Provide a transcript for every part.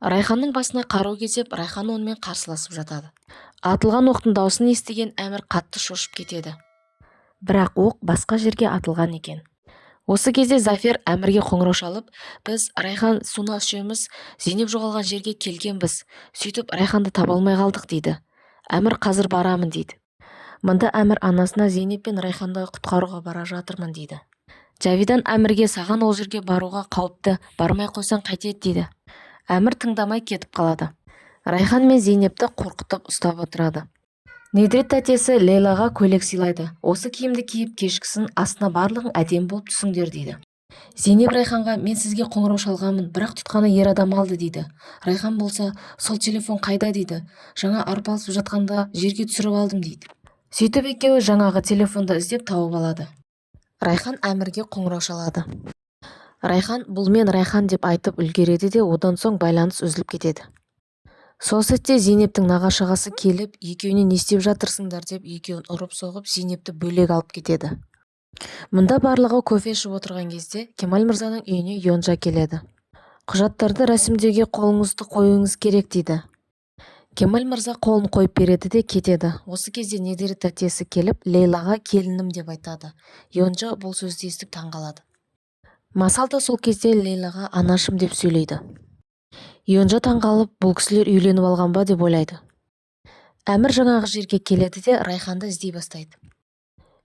Райханның басына қару кезеп, Райхан онымен қарсыласып жатады. Атылған оқтың даусын естіген Әмір қатты шошып кетеді. Бірақ оқ басқа жерге атылған екен. Осы кезде Зафер Әмірге қоңырау шалып, біз Райхан Суна үшеуміз Зейнеп жоғалған жерге келгенбіз. Сөйтіп Райханды таба алмай қалдық дейді. Әмір қазір барамын дейді. Мында Әмір анасына Зейнеп пен Райханды құтқаруға бара жатырмын дейді. Жавидан Әмірге саған ол жерге баруға қауіпті, бармай қойсаң қайтеді дейді. Әмір тыңдамай кетіп қалады. Райхан мен Зейнепті қорқытып ұстап отырады. Недрет тәтесі Лейлаға көйлек сыйлайды. Осы киімді киіп кешкісін астына барлығың әдемі болып түсіңдер дейді. Зейнеп Райханға мен сізге қоңырау шалғанмын, бірақ тұтқаны ер адам алды дейді. Райхан болса, сол телефон қайда дейді. Жаңа арпалысып жатқанда жерге түсіріп алдым дейді. Сөйтіп екеуі жаңағы телефонды іздеп тауып алады. Райхан Әмірге қоңырау шалады. Райхан бұл мен Райхан деп айтып үлгереді де одан соң байланыс үзіліп кетеді. Сол сәтте Зейнептің нағашығасы келіп, екеуіне не істеп жатырсыңдар деп екеуін ұрып-соғып Зейнепті бөлек алып кетеді. Мұнда барлығы кофе ішіп отырған кезде Кемал мырзаның үйіне Йонжа келеді. Құжаттарды рәсімдеуге қолыңызды қоюыңыз керек дейді. Кемал мырза қолын қойып береді де кетеді. Осы кезде Недрет тәтесі келіп, Лейлаға келінім деп айтады. Йонжа бұл сөзді естіп таңғалады. Масал да сол кезде Лейлаға анашым деп сөйлейді. Йонжа таңғалып, бұл кісілер үйленіп алған ба деп ойлайды. Әмір жаңағы жерге келеді де Райханды іздей бастайды.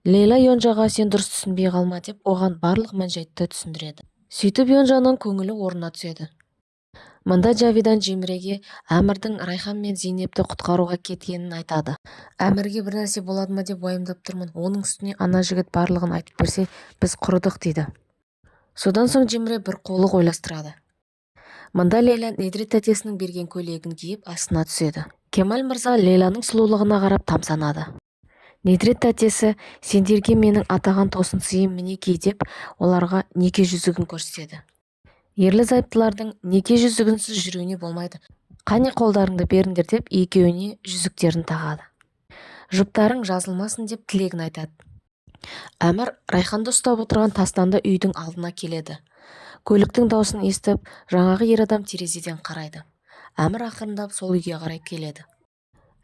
Лейла Йонжаға сен дұрыс түсінбей қалма деп оған барлық мән-жайтты түсіндіреді. Сөйтіп Йонжаның көңілі орнына түседі. Мында Жавидан Жеміреге Әмірдің Райхан мен Зейнепті құтқаруға кеткенін айтады. Әмірге бір нәрсе болады ма деп уайымдап тұрмын. Оның үстіне ана жігіт барлығын айтып берсе, біз құрыдық дейді. Содан соң Жеміре бір қулық ойластырады. Мында Лейла Недрет тәтесінің берген көйлегін киіп астына түседі. Кемал мырза Лейланың сұлулығына қарап тамсанады. Недрет тәтесі сендерге менің атаған тосын сыйым мінекей деп оларға неке жүзігін көрсетеді. Ерлі зайыптылардың неке жүзігінсіз жүруіне болмайды. Қане қолдарыңды беріңдер деп екеуіне жүзіктерін тағады. Жұптарың жазылмасын деп тілегін айтады. Әмір Райханды ұстап отырған тастанды үйдің алдына келеді. Көліктің даусын естіп, жаңағы ер адам терезеден қарайды. Әмір ақырындап сол үйге қарай келеді.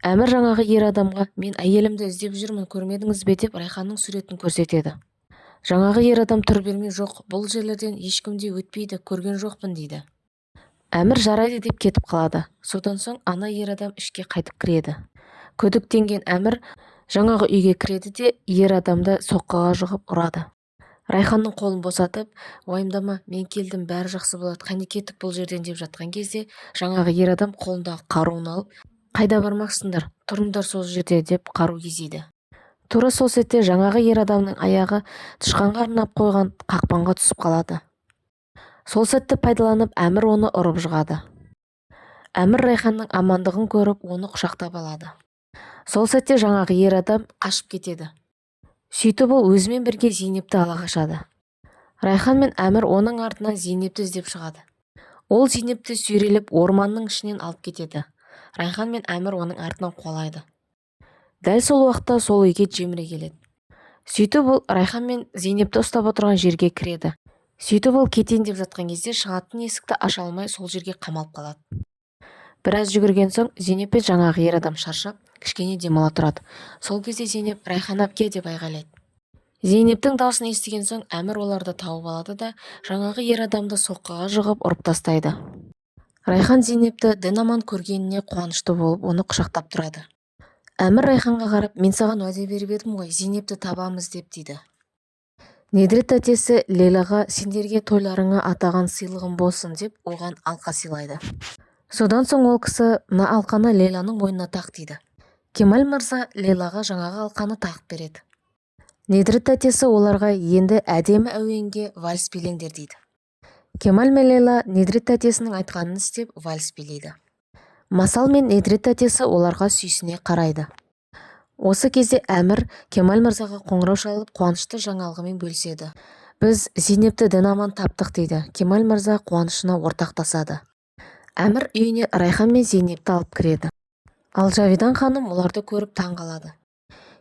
Әмір жаңағы ер адамға мен әйелімді іздеп жүрмін, көрмедіңіз бе деп Райханның суретін көрсетеді. Жаңағы ер адам тұр бермей жоқ, бұл жерлерден ешкім де өтпейді, көрген жоқпын дейді. Әмір жарайды деп кетіп қалады. Содан соң ана ер адам ішке қайтып кіреді. Күдіктенген Әмір жаңағы үйге кіреді де ер адамды соққыға жығып ұрады. Райханның қолын босатып, уайымдама, мен келдім, бәрі жақсы болады, қане кеттік бұл жерден деп жатқан кезде жаңағы ер адам қолындағы қаруын алып, қайда бармақсыңдар, тұрыңдар сол жерде деп қару кезейді. Тура сол сәтте жаңағы ер адамның аяғы тышқанға арнап қойған қақпанға түсіп қалады. Сол сәтті пайдаланып Әмір оны ұрып жығады. Әмір Райханның амандығын көріп, оны құшақтап алады. Сол сәтте жаңағы ер адам қашып кетеді. Сөйтіп ол өзімен бірге Зейнепті ала қашады. Райхан мен Әмір оның артынан Зейнепті іздеп шығады. Ол Зейнепті сүйрелеп орманның ішінен алып кетеді. Райхан мен Әмір оның артынан қуалайды. Дәл сол уақытта сол үйге Жеміре келеді. Сөйтіп ол Райхан мен Зейнепті ұстап отырған жерге кіреді. Сөйтіп ол кетейін деп жатқан кезде шығатын есікті аша алмай сол жерге қамалып қалады. Біраз жүгірген соң Зейнеп пен жаңағы ер адам шаршап, кішкене демала тұрады. Сол кезде Зейнеп Райхан әпке деп айғайлайды. Зейнептің даусын естіген соң Әмір оларды тауып алады да жаңағы ер адамды соққыға жығып ұрып тастайды. Райхан Зейнепті дін аман көргеніне қуанышты болып, оны құшақтап тұрады. Әмір Райханға қарап, мен саған уәде беріп едім ғой, Зейнепті табамыз деп дейді. Недрет тәтесі Лейлаға сендерге тойларыңа атаған сыйлығым болсын деп оған алқа сыйлайды. Содан соң ол кісі мына алқаны Лейланың мойнына тақ дейді. Кемал мырза Лейлаға жаңағы алқаны тағып береді. Недрет тәтесі оларға енді әдемі әуенге вальс билеңдер дейді. Кемал мен Лейла Недрет тәтесінің айтқанын істеп вальс билейді. Масал мен Недрет тәтесі оларға сүйсіне қарайды. Осы кезде Әмір Кемал мырзаға қоңырау шалып қуанышты жаңалығымен бөліседі. Біз Зейнепті дін аман таптық дейді. Кемал мырза қуанышына ортақтасады. Әмір үйіне Райхан мен Зейнепті алып кіреді. Ал Жавидан ханым оларды көріп таңғалады.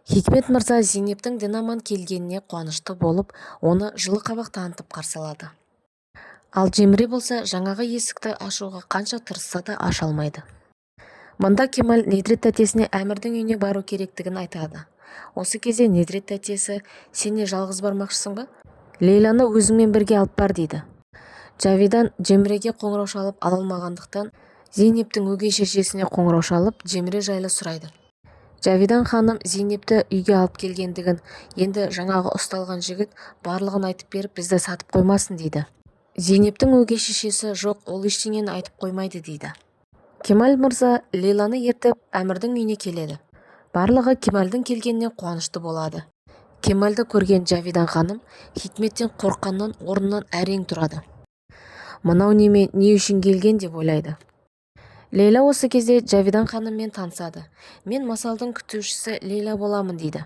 Хикмет мырза Зейнептің дін аман келгеніне қуанышты болып, оны жылы қабақ танытып қарсы алады. Ал Жеміре болса жаңағы есікті ашуға қанша тырысса да аша алмайды. Мұнда Кемал Недрет тәтесіне Әмірдің үйіне бару керектігін айтады. Осы кезде Недрет тәтесі: сен не жалғыз бармақшысың ба? Лейланы өзіңмен бірге алып бар дейді. Жавидан Жеміреге қоңырау шалып ала алмағандықтан Зейнептің өгей шешесіне қоңырау шалып Жеміре жайлы сұрайды. Жавидан ханым Зейнепті үйге алып келгендігін, енді жаңағы ұсталған жігіт барлығын айтып беріп бізді сатып қоймасын дейді. Зейнептің өгей шешесі: жоқ, ол ештеңені айтып қоймайды дейді. Кемал мырза Лейланы ертіп Әмірдің үйіне келеді. Барлығы Кемалдың келгеніне қуанышты болады. Кемалды көрген Жавидан ханым Хикметтен қорққаннан орнынан әрең тұрады. Мынау неме, не үшін келген деп ойлайды. Лейла осы кезде Жавидан ханыммен танысады. Мен масалдың күтушісі Лейла боламын дейді.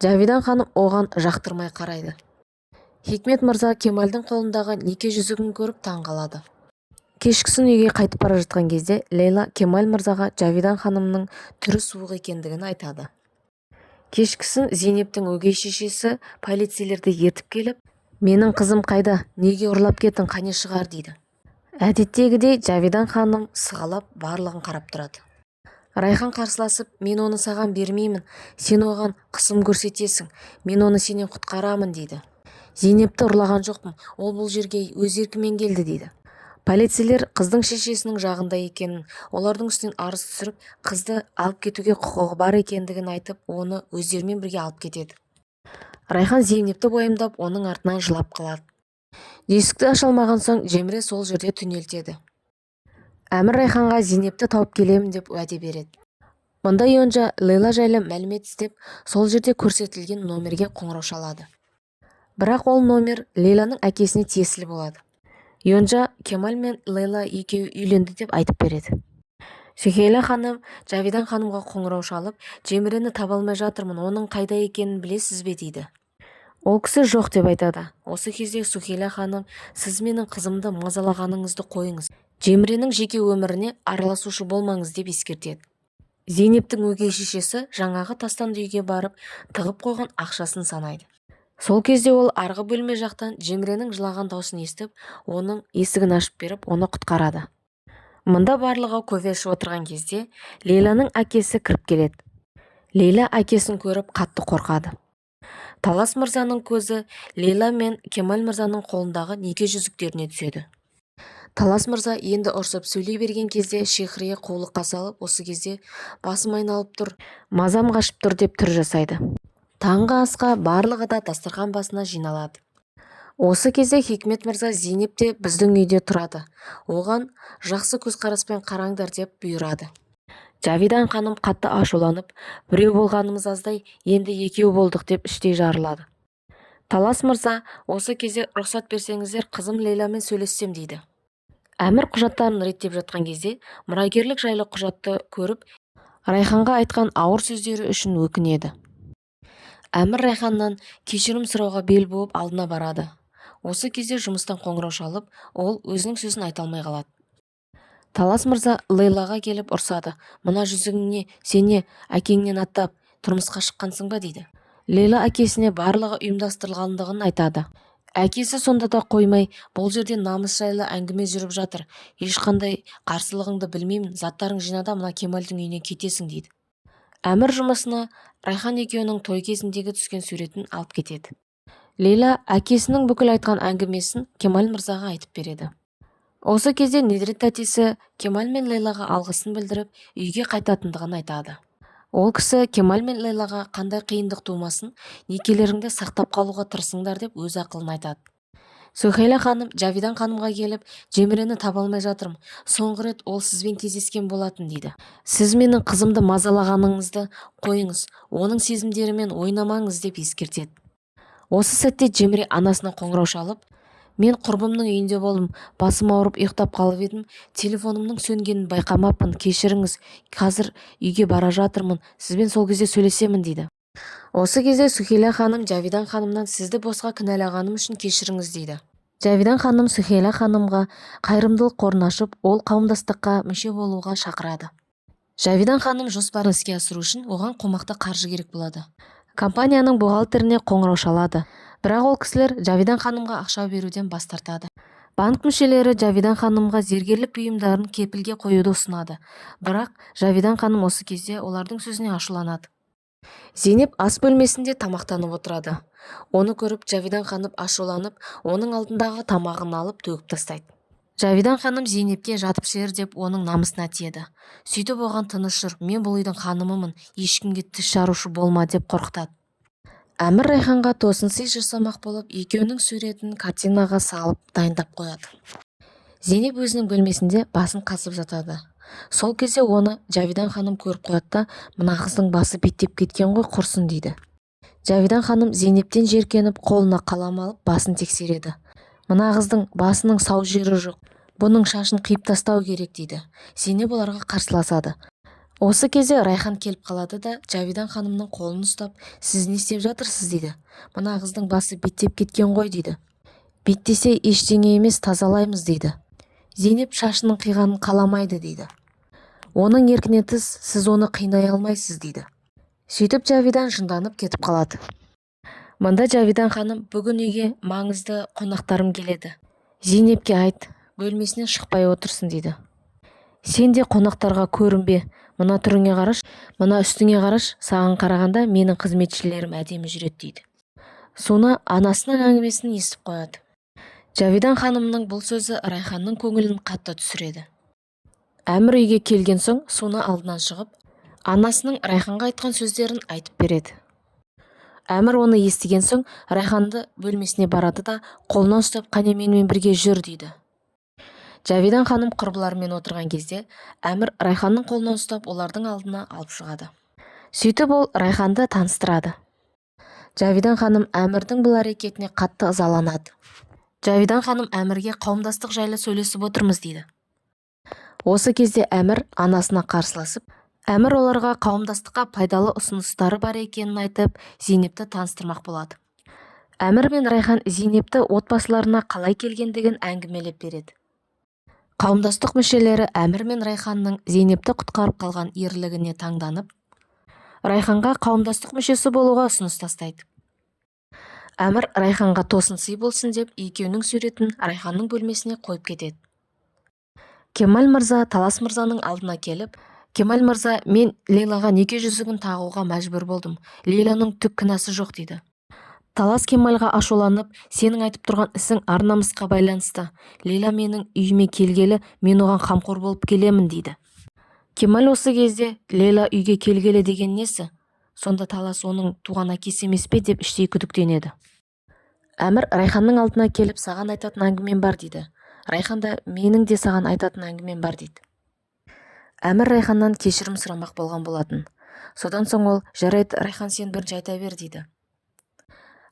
Жавидан ханым оған жақтырмай қарайды. Хикмет мырза Кемалдың қолындағы неке жүзігін көріп таң қалады. Кешкісін үйге қайтып бара жатқан кезде Лейла Кемал мырзаға Жавидан ханымның түрі суық екендігін айтады. Кешкісін Зейнептің өгей шешесі полицейлерді ертіп келіп: менің қызым қайда, неге ұрлап кеттің, қане шығар дейді. Әдеттегідей Жавидан ханым сығалап барлығын қарап тұрады. Райхан қарсыласып: мен оны саған бермеймін, сен оған қысым көрсетесің, мен оны сенен құтқарамын дейді. Зейнепті ұрлаған жоқпын, ол бұл жерге өз еркімен келді дейді. Полицейлер қыздың шешесінің жағында екенін, олардың үстінен арыз түсіріп, қызды алып кетуге құқығы бар екендігін айтып, оны өздерімен бірге алып кетеді. Райхан Зейнепті бойымдап, оның артынан жылап қалады. Есікті аша алмаған соң Жеміре сол жерде түнелтеді. Әмір Райханға Зейнепті тауып келемін деп уәде береді. Мұнда Йонжа Лейла жайлы мәлімет іздеп, сол жерде көрсетілген номерге қоңырау шалады. Бірақ ол номер Лейланың әкесіне тиесілі болады. Йонжа Кемал мен Лейла екеуі үйленді деп айтып береді. Сүхейла ханым Жавидан ханымға қоңырау шалып: Жемірені таба алмай жатырмын, оның қайда екенін білесіз бе дейді. Ол кісі жоқ деп айтады. Осы кезде Сүхейла ханым: сіз менің қызымды мазалағаныңызды қойыңыз, Жеміренің жеке өміріне араласушы болмаңыз деп ескертеді. Зейнептің өгей шешесі жаңағы тастанды үйге барып тығып қойған ақшасын санайды. Сол кезде ол арғы бөлме жақтан Жеміренің жылаған даусын естіп, оның есігін ашып беріп, оны құтқарады. Мұнда барлығы кофе ішіп отырған кезде Лейланың әкесі кіріп келеді. Лейла әкесін көріп қатты қорқады. Талас мырзаның көзі Лейла мен Кемал мырзаның қолындағы неке жүзіктеріне түседі. Талас мырза енді ұрсып сөйлей берген кезде Шехрие қулыққа салып, осы кезде басым айналып тұр, мазам қашып тұр деп түр жасайды. Таңғы асқа барлығы да дастархан басына жиналады. Осы кезде Хикмет мырза Зейнеп те біздің үйде тұрады, оған жақсы көзқараспен қараңдар деп бұйырады. Жавидан ханым қатты ашуланып: біреу болғанымыз аздай, енді екеу болдық деп іштей жарылады. Талас мырза: осы кезде рұқсат берсеңіздер, қызым Лейламен сөйлессем дейді. Әмір құжаттарын реттеп жатқан кезде мұрагерлік жайлы құжатты көріп, Райханға айтқан ауыр сөздері үшін өкінеді. Әмір Райханнан кешірім сұрауға бел буып алдына барады. Осы кезде жұмыстан қоңырау шалып, ол өзінің сөзін айта алмай қалады. Талас мырза Лейлаға келіп ұрсады: мына жүзігіңе сене әкеңнен аттап тұрмысқа шыққансың ба дейді. Лейла әкесіне барлығы ұйымдастырылғандығын айтады. Әкесі сонда да қоймай: бұл жерде намыс жайлы әңгіме жүріп жатыр, ешқандай қарсылығыңды білмеймін, заттарың жинада мына Кемалдың үйіне кетесің дейді. Әмір жұмысына Райхан екеуінің той кезіндегі түскен суретін алып кетеді. Лейла әкесінің бүкіл айтқан әңгімесін Кемал мырзаға айтып береді. Осы кезде Недрет тәтесі Кемал мен Лейлаға алғысын білдіріп, үйге қайтатындығын айтады. Ол кісі Кемал мен Лейлаға қандай қиындық тумасын, некелеріңді сақтап қалуға тырысыңдар деп өз ақылын айтады. Сүхейла ханым Жавидан ханымға келіп: Жемірені таба алмай жатырмын, соңғы рет ол сізбен кездескен болатын дейді. Сіз менің қызымды мазалағаныңызды қойыңыз, оның сезімдерімен ойнамаңыз деп ескертеді. Осы сәтте Жеміре анасына қоңырау шалып: мен құрбымның үйінде болдым, басым ауырып ұйықтап қалып едім, телефонымның сөнгенін байқамаппын, кешіріңіз, қазір үйге бара жатырмын, сізбен сол кезде сөйлесемін дейді. Осы кезде Сүхейла ханым Жавидан ханымнан: сізді босқа кінәлағаным үшін кешіріңіз дейді. Жавидан ханым Сүхейла ханымға қайырымдылық қорын ашып, ол қауымдастыққа мүше болуға шақырады. Жавидан ханым жоспарын іске асыру үшін оған қомақты қаржы керек болады. Компанияның бухгалтеріне қоңырау шалады, бірақ ол кісілер Жавидан ханымға ақша беруден бас тартады. Банк мүшелері Жавидан ханымға зергерлік бұйымдарын кепілге қоюды ұсынады, бірақ Жавидан ханым осы кезде олардың сөзіне ашуланады. Зейнеп ас бөлмесінде тамақтанып отырады. Оны көріп Жавидан ханым ашуланып, оның алдындағы тамағын алып төгіп тастайды. Жавидан ханым Зейнепке жатып жер деп оның намысына тиеді. Сөйтіп оған тыныш жүр, мен бұл үйдің ханымымын, ешкімге тіс жарушы болма деп қорқытады. Әмір Райханға тосын сый жасамақ болып, екеуінің суретін картинаға салып дайындап қояды. Зейнеп өзінің бөлмесінде басын қасып жатады. Сол кезде оны Жавидан ханым көріп қояды да, мына қыздың басы беттеп кеткен ғой, құрсын дейді. Жавидан ханым Зейнептен жеркеніп, қолына қалам алып, басын тексереді. Мына қыздың басының сау жері жоқ, бұның шашын қиып тастау керек дейді. Зейнеп оларға қарсыласады. Осы кезде Райхан келіп қалады да, Жавидан ханымның қолын ұстап, сіз не істеп жатырсыз дейді. Мына қыздың басы беттеп кеткен ғой дейді. Беттесе ештеңе емес, тазалаймыз дейді. Зейнеп шашының қиғанын қаламайды дейді. Оның еркіне тыс, сіз оны қинай алмайсыз дейді. Сөйтіп Жавидан жынданып кетіп қалады. Мында Жавидан ханым, бүгін үйге маңызды қонақтарым келеді. Зейнепке айт, бөлмесінен шықпай отырсын дейді. Сен де қонақтарға көрінбе, мына түріңе қараш, мына үстіңе қараш, саған қарағанда менің қызметшілерім әдемі жүреді дейді. Соны анасының әңгімесін естіп қояды. Жавидан ханымның бұл сөзі Райханның көңілін қатты түсіреді. Әмір үйге келген соң, соны алдынан шығып, анасының Райханға айтқан сөздерін айтып береді. Әмір оны естіген соң, Райханды бөлмесіне барады да, қолынан ұстап, қане менімен бірге жүр дейді. Жавидан ханым құрбыларымен отырған кезде, Әмір Райханның қолынан ұстап, олардың алдына алып шығады. Сөйтіп ол Райханды таныстырады. Жавидан ханым Әмірдің бұл әрекетіне қатты ызаланады. Жавидан ханым Әмірге қауымдастық жайлы сөйлесіп отырмыз дейді. Осы кезде Әмір анасына қарсыласып, Әмір оларға қауымдастыққа пайдалы ұсыныстары бар екенін айтып, Зейнепті таныстырмақ болады. Әмір мен Райхан Зейнепті отбасыларына қалай келгендігін әңгімелеп береді. Қауымдастық мүшелері Әмір мен Райханның Зейнепті құтқарып қалған ерлігіне таңданып, Райханға қауымдастық мүшесі болуға ұсыныс тастайды. Әмір Райханға тосын сый болсын деп, екеуінің суретін Райханның бөлмесіне қойып кетеді. Кемал мырза Талас мырзаның алдына келіп, Кемал мырза, мен Лейлаға неке жүзігін тағуға мәжбүр болдым. Лейланың түк кінәсі жоқ дейді. Талас Кемалға ашуланып, сенің айтып тұрған ісің ар-намысқа байланысты. Лейла менің үйіме келгелі, мен оған қамқор болып келемін дейді. Кемал осы кезде, Лейла үйге келгелі деген несі? Сонда Талас оның туған әкесі емес пе деп іштей күдіктенеді. Әмір Райханның алдына келіп, саған айтатын әңгімем бар дейді. Райхан да, менің де саған айтатын әңгімем бар дейді. Әмір Райханнан кешірім сұрамақ болған болатын. Содан соң ол, жарайды, Райхан сен бірінші айта бер дейді.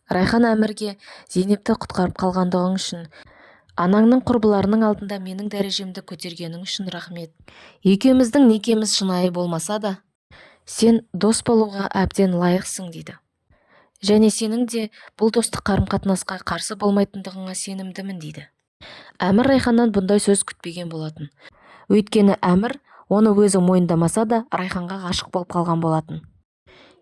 Райхан Әмірге, Зейнепті құтқарып қалғандығың үшін, анаңның құрбыларының алдында менің дәрежемді көтергенің үшін рахмет. Екеуміздің некеміз шынайы болмаса да, сен дос болуға әбден лайықсың дейді. Және сенің де бұл достық қарым-қатынасқа қарсы болмайтындығыңа сенімдімін дейді. Әмір Райханнан бұндай сөз күтпеген болатын. Өйткені Әмір оны өзі мойындамаса да Райханға ғашық болып қалған болатын.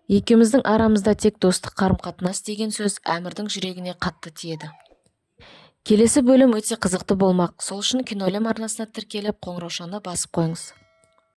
Екеуміздің арамызда тек достық қарым-қатынас деген сөз Әмірдің жүрегіне қатты тиеді. Келесі бөлім өте қызықты болмақ. Сол үшін Киноәлем арнасына тіркеліп, қоңыраушаны басып қойыңыз.